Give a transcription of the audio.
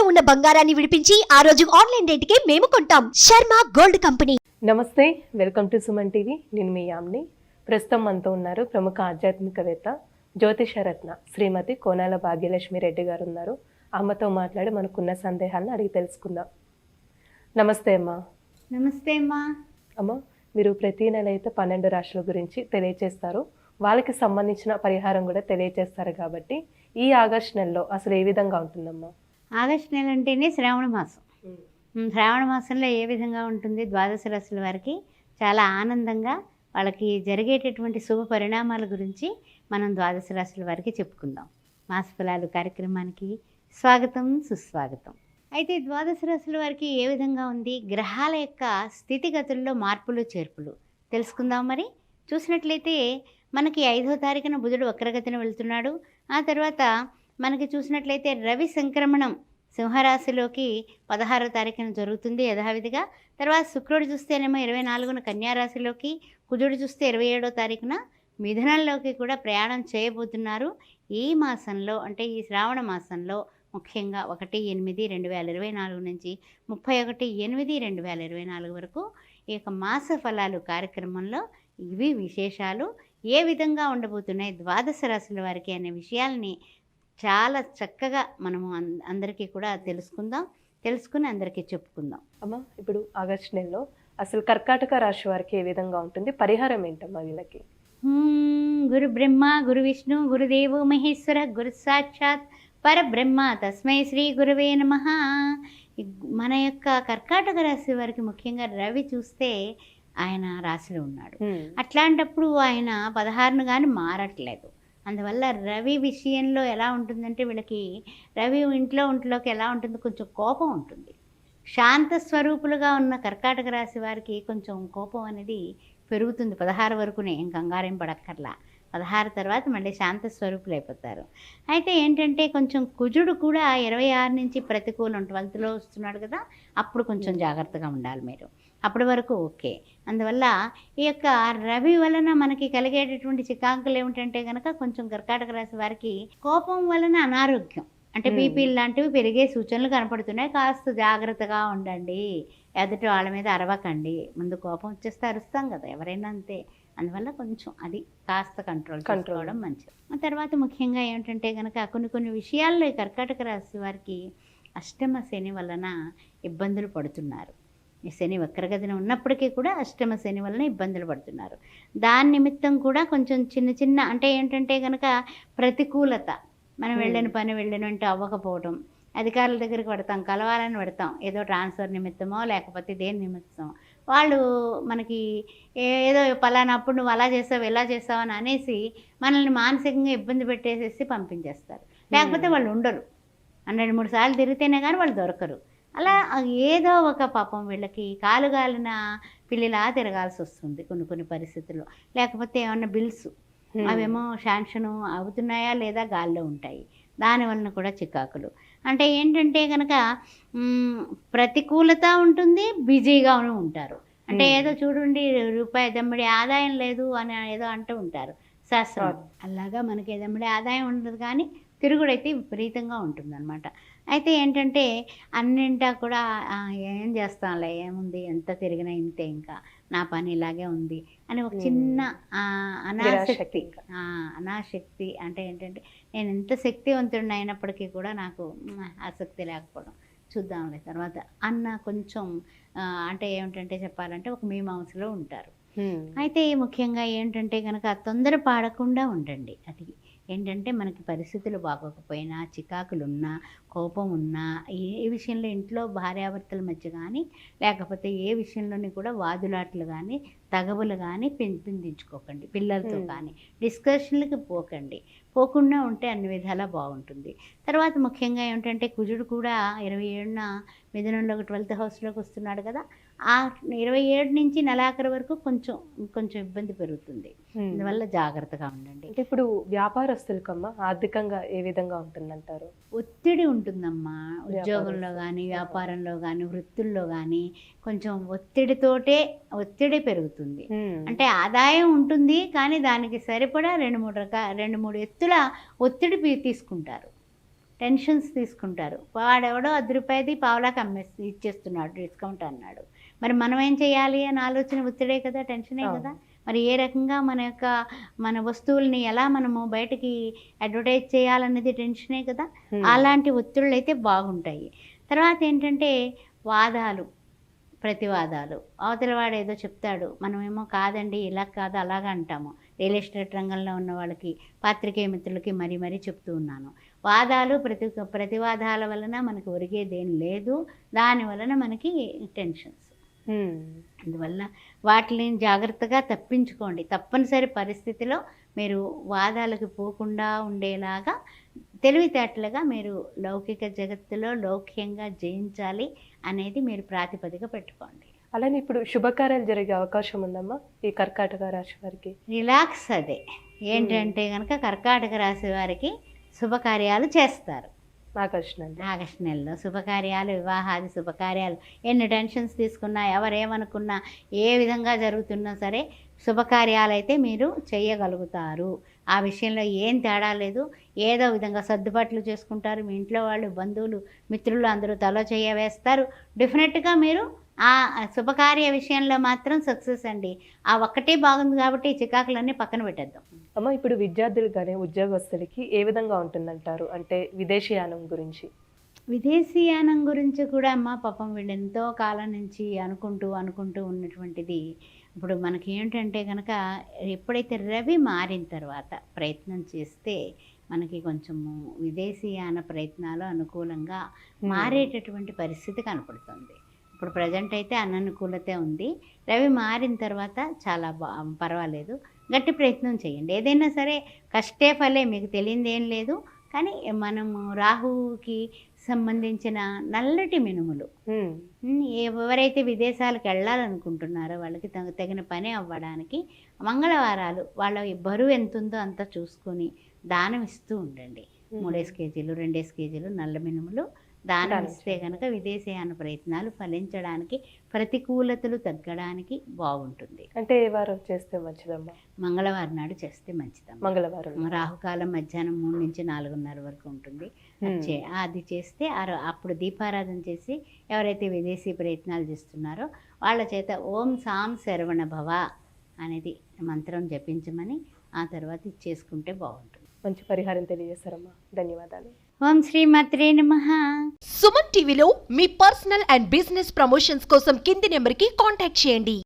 ఉన్న బంగారాన్ని విడిపించి ఆ రోజు ఆన్లైన్ రేటుకే మేము కొంటాం. Sharma gold company. నమస్తే, వెల్కమ్ టు సుమన్ టీవీ. నేను మీ యామ్ని. ప్రస్తుతం మనతో ఉన్నారు ప్రముఖ ఆధ్యాత్మికవేత్త జ్యోతిషరత్న శ్రీమతి కోనాల భాగ్యలక్ష్మి రెడ్డి గారు ఉన్నారు. అమ్మతో మాట్లాడి మనకున్న సందేహాలను అడిగి తెలుసుకుందాం. నమస్తే అమ్మా. నమస్తే అమ్మా. అమ్మ, మీరు ప్రతి నెల అయితే 12 రాశుల గురించి తెలియచేస్తారు, వాళ్ళకి సంబంధించిన పరిహారం కూడా తెలియచేస్తారు. కాబట్టి ఈ ఆగస్టు నెలలో అసలు ఏ విధంగా ఉంటుందమ్మా? ఆగస్టు నెల అంటేనే శ్రావణ మాసం. శ్రావణ మాసంలో ఏ విధంగా ఉంటుంది? ద్వాదశ రాశుల వారికి చాలా ఆనందంగా వాళ్ళకి జరిగేటటువంటి శుభ పరిణామాల గురించి మనం ద్వాదశ రాశుల వారికి చెప్పుకుందాం. మాస ఫలాలు కార్యక్రమానికి స్వాగతం, సుస్వాగతం. అయితే ద్వాదశ రాశుల వారికి ఏ విధంగా ఉంది? గ్రహాల యొక్క స్థితిగతుల్లో మార్పులు చేర్పులు తెలుసుకుందాం. మరి చూసినట్లయితే మనకి 5వ తారీఖున బుధుడు వక్రగతిన వెళ్తున్నాడు. ఆ తర్వాత మనకి చూసినట్లయితే రవి సంక్రమణం సింహరాశిలోకి 16వ తారీఖున జరుగుతుంది యథావిధిగా. తర్వాత శుక్రుడు చూస్తేనేమో 24న కన్యారాశిలోకి, కుజుడు చూస్తే 27వ తారీఖున మిథునంలోకి కూడా ప్రయాణం చేయబోతున్నారు. ఈ మాసంలో అంటే ఈ శ్రావణ మాసంలో ముఖ్యంగా 1/8/2024 నుంచి 31/8/2024 వరకు ఈ యొక్క మాస ఫలాలు కార్యక్రమంలో ఇవి విశేషాలు ఏ విధంగా ఉండబోతున్నాయి ద్వాదశ రాశుల వారికి అనే విషయాల్ని చాలా చక్కగా మనము అందరికీ కూడా తెలుసుకుని అందరికీ చెప్పుకుందాం. అమ్మ, ఇప్పుడు ఆగస్టు నెలలో అసలు కర్కాటక రాశి వారికి ఏ విధంగా ఉంటుంది? పరిహారం ఏంటమ్మా వీళ్ళకి? గురు బ్రహ్మ గురు విష్ణు గురుదేవో మహేశ్వర గురు సాక్షాత్ పరబ్రహ్మ తస్మై శ్రీ గురువే నమః. మన యొక్క కర్కాటక రాశి వారికి ముఖ్యంగా రవి చూస్తే ఆయన రాశిలో ఉన్నాడు. అట్లాంటప్పుడు ఆయన 16ను కానీ మారట్లేదు. అందువల్ల రవి విషయంలో ఎలా ఉంటుందంటే వీళ్ళకి రవి ఒంట్లోకి ఎలా ఉంటుంది? కొంచెం కోపం ఉంటుంది. శాంత స్వరూపులుగా ఉన్న కర్కాటక రాశి వారికి కొంచెం కోపం అనేది పెరుగుతుంది 16 వరకునే. ఏం కంగారేం పడక్కర్లా. 16 తర్వాత మళ్ళీ శాంత స్వరూపులు అయిపోతారు. అయితే ఏంటంటే కొంచెం కుజుడు కూడా 26 నుంచి ప్రతికూలం 12థ్లో వస్తున్నాడు కదా, అప్పుడు కొంచెం జాగ్రత్తగా ఉండాలి మీరు. అప్పటి వరకు ఓకే. అందువల్ల ఈ యొక్క రవి వలన మనకి కలిగేటటువంటి చికాకులు ఏమిటంటే కనుక కొంచెం కర్కాటక రాశి వారికి కోపం వలన అనారోగ్యం అంటే బీపీలు లాంటివి పెరిగే సూచనలు కనపడుతున్నాయి. కాస్త జాగ్రత్తగా ఉండండి. ఎదుటి వాళ్ళ మీద అరవకండి. ముందు కోపం వచ్చేస్తే అరుస్తాం కదా, ఎవరైనా అంతే. అందువల్ల కొంచెం అది కాస్త కంట్రోల్ చేసుకోవడం మంచిది. ఆ తర్వాత ముఖ్యంగా ఏమిటంటే కనుక కొన్ని విషయాల్లో ఈ కర్కాటక రాశి వారికి అష్టమ శని వలన ఇబ్బందులు పడుతున్నారు. ఈ శని వక్రగతిన ఉన్నప్పటికీ కూడా అష్టమ శని వలన ఇబ్బందులు పడుతున్నారు. దాని నిమిత్తం కూడా కొంచెం చిన్న అంటే ఏంటంటే కనుక ప్రతికూలత, మనం వెళ్ళినంటే అవ్వకపోవడం, అధికారుల దగ్గరికి పెడతాం, కలవాలని పెడతాం, ఏదో ట్రాన్స్ఫర్ నిమిత్తమో లేకపోతే దేని నిమిత్తం వాళ్ళు మనకి ఏదో పలానప్పుడు నువ్వు అలా చేసావు ఇలా చేసావు అని అనేసి మనల్ని మానసికంగా ఇబ్బంది పెట్టేసేసి పంపించేస్తారు. లేకపోతే వాళ్ళు ఉండరు. 2-3 సార్లు తిరిగితేనే కానీ వాళ్ళు దొరకరు. అలా ఏదో ఒక పాపం వీళ్ళకి కాలుగాలిన పిల్లిలా తిరగాల్సి వస్తుంది కొన్ని పరిస్థితుల్లో. లేకపోతే ఏమన్నా బిల్స్ అవేమో శాంక్షన్ అవుతున్నాయా లేదా గాల్లో ఉంటాయి. దానివలన కూడా చికాకులు. అంటే ఏంటంటే కనుక ప్రతికూలత ఉంటుంది, బిజీగాను ఉంటారు. అంటే ఏదో చూడండి రూపాయి దమ్మిడి ఆదాయం లేదు అని ఏదో అంటూ ఉంటారు శాస్త్రం. అలాగా మనకి దమ్మిడి ఆదాయం ఉండదు, కానీ తిరుగుడైతే విపరీతంగా ఉంటుందన్నమాట. అయితే ఏంటంటే అన్నింటా కూడా ఏం చేస్తాంలే, ఏముంది, ఎంత తిరిగినా ఇంతే, ఇంకా నా పని ఇలాగే ఉంది అని ఒక చిన్న అనాశక్తి. అంటే ఏంటంటే నేను ఎంత శక్తివంతుడిని అయినప్పటికీ కూడా నాకు ఆసక్తి లేకపోవడం, చూద్దాంలే తర్వాత అన్న కొంచెం అంటే ఏమిటంటే చెప్పాలంటే ఒక మీమాంసలో ఉంటారు. అయితే ముఖ్యంగా ఏంటంటే కనుక తొందర పాడకుండా ఉండండి. అది ఏంటంటే మనకి పరిస్థితులు బాగోకపోయినా, చికాకులున్నా, కోపం ఉన్నా, ఏ విషయంలో ఇంట్లో భార్యాభర్తల మధ్య కానీ లేకపోతే ఏ విషయంలోని కూడా వాదులాటలు కానీ తగవులు కానీ పెంపొందించుకోకండి. పిల్లలతో కానీ డిస్కషన్లకి పోకుండా ఉంటే అన్ని విధాలా బాగుంటుంది. తర్వాత ముఖ్యంగా ఏమిటంటే కుజుడు కూడా 27న మిథునంలోకి 12th హౌస్లోకి వస్తున్నాడు కదా, ఆ 27 నుంచి నెలాఖరు వరకు కొంచెం ఇబ్బంది పెరుగుతుంది. అందువల్ల జాగ్రత్తగా ఉండండి. అంటే ఇప్పుడు వ్యాపారస్తులకమ్మా ఆర్థికంగా ఏ విధంగా ఉంటుందంటారు? ఒత్తిడి ఉంటుందమ్మా. ఉద్యోగంలో కానీ వ్యాపారంలో కానీ వృత్తుల్లో కానీ కొంచెం ఒత్తిడి పెరుగుతుంది. అంటే ఆదాయం ఉంటుంది, కానీ దానికి సరిపడా 2-3 ఎత్తుల ఒత్తిడి తీసుకుంటారు. టెన్షన్స్ తీసుకుంటారు. వాడెవడో రూ. 10 పావలాకి ఇచ్చేస్తున్నాడు డిస్కౌంట్ అన్నాడు. మరి మనం ఏం చేయాలి అని ఆలోచన ఒత్తిడే కదా, టెన్షనే కదా. మరి ఏ రకంగా మన వస్తువుల్ని ఎలా మనము బయటకి అడ్వర్టైజ్ చేయాలనేది టెన్షనే కదా. అలాంటి ఒత్తిళ్ళు అయితే బాగుంటాయి. తర్వాత ఏంటంటే వాదాలు, ప్రతివాదాలు. అవతల వాడు ఏదో చెప్తాడు, మనమేమో కాదండి ఇలా కాదు అలాగ అంటాము. రియల్ ఎస్టేట్ రంగంలో ఉన్న వాళ్ళకి, పాత్రికేయ మిత్రులకి మరీ చెప్తూ ఉన్నాను. వాదాలు, ప్రతివాదాల వలన మనకి ఒరిగేదేం లేదు. దాని వలన మనకి టెన్షన్స్. అందువల్ల వాటిని జాగ్రత్తగా తప్పించుకోండి. తప్పనిసరి పరిస్థితిలో మీరు వాదాలకు పోకుండా ఉండేలాగా తెలివితేటలుగా మీరు లౌకిక జగత్తులో లౌక్యంగా జయించాలి అనేది మీరు ప్రాతిపదిక పెట్టుకోండి. అలానే ఇప్పుడు శుభకార్యాలు జరిగే అవకాశం ఉందమ్మా ఈ కర్కాటక రాశి వారికి? రిలాక్స్ అదే ఏంటంటే కనుక కర్కాటక రాశి వారికి శుభకార్యాలు చేస్తారు. ఆగస్టు నెలలో శుభకార్యాలు, వివాహాది శుభకార్యాలు. ఎన్ని టెన్షన్స్ తీసుకున్నా, ఎవరేమనుకున్నా, ఏ విధంగా జరుగుతున్నా సరే శుభకార్యాలు అయితే మీరు చేయగలుగుతారు. ఆ విషయంలో ఏం తేడా లేదు. ఏదో విధంగా సర్దుబాట్లు చేసుకుంటారు. మీ ఇంట్లో వాళ్ళు, బంధువులు, మిత్రులు అందరూ తలో చేయ వేస్తారు. డెఫినెట్గా మీరు ఆ శుభకార్య విషయంలో మాత్రం సక్సెస్ అండి. ఆ ఒక్కటే బాగుంది కాబట్టి ఈ చికాకులన్నీ పక్కన పెట్టేద్దాం. అమ్మ, ఇప్పుడు విద్యార్థులు కానీ ఉద్యోగస్తులకి ఏ విధంగా ఉంటుందంటారు? అంటే విదేశీయానం గురించి. విదేశీయానం గురించి కూడా అమ్మ పాపం వీళ్ళు ఎంతో కాలం నుంచి అనుకుంటూ ఉన్నటువంటిది. ఇప్పుడు మనకి ఏంటంటే కనుక ఎప్పుడైతే రవి మారిన తర్వాత ప్రయత్నం చేస్తే మనకి కొంచెము విదేశీయాన ప్రయత్నాలు అనుకూలంగా మారేటటువంటి పరిస్థితి కనపడుతుంది. ఇప్పుడు ప్రజెంట్ అయితే అననుకూలతే ఉంది. రవి మారిన తర్వాత చాలా పర్వాలేదు. గట్టి ప్రయత్నం చేయండి. ఏదైనా సరే కష్టే ఫలే, మీకు తెలియదు ఏం లేదు. కానీ మనము రాహువుకి సంబంధించిన నల్లటి మినుములు, ఎవరైతే విదేశాలకు వెళ్ళాలనుకుంటున్నారో వాళ్ళకి తగిన పని అవ్వడానికి మంగళవారాలు వాళ్ళ బరువు ఎంత ఉందో అంతా చూసుకొని దానం ఇస్తూ ఉండండి. 3 కేజీలు 2 కేజీలు నల్ల మినుములు దానం ఇస్తే కనుక విదేశీయాన ప్రయత్నాలు ఫలించడానికి, ప్రతికూలతలు తగ్గడానికి బాగుంటుంది. అంటే ఏ వారం చేస్తే మంచిదమ్మా? మంగళవారం నాడు చేస్తే మంచిదమ్మా. మంగళవారం రాహుకాలం మధ్యాహ్నం 3 నుంచి 4:30 వరకు ఉంటుంది. అది చేస్తే అప్పుడు దీపారాధన చేసి ఎవరైతే విదేశీ ప్రయత్నాలు చేస్తున్నారో వాళ్ళ చేత ఓం సాం శరవణ భవ అనేది మంత్రం జపించమని ఆ తర్వాత చేసుకుంటే బాగుంటుంది. మంచి పరిహారం తెలియజేస్తారమ్మా. ధన్యవాదాలు. ఓం శ్రీమాత్రే నమః. సుమన్ టీవీలో మీ పర్సనల్ అండ్ బిజినెస్ ప్రమోషన్స్ కోసం కింది నెంబర్కి కాంటాక్ట్ చేయండి.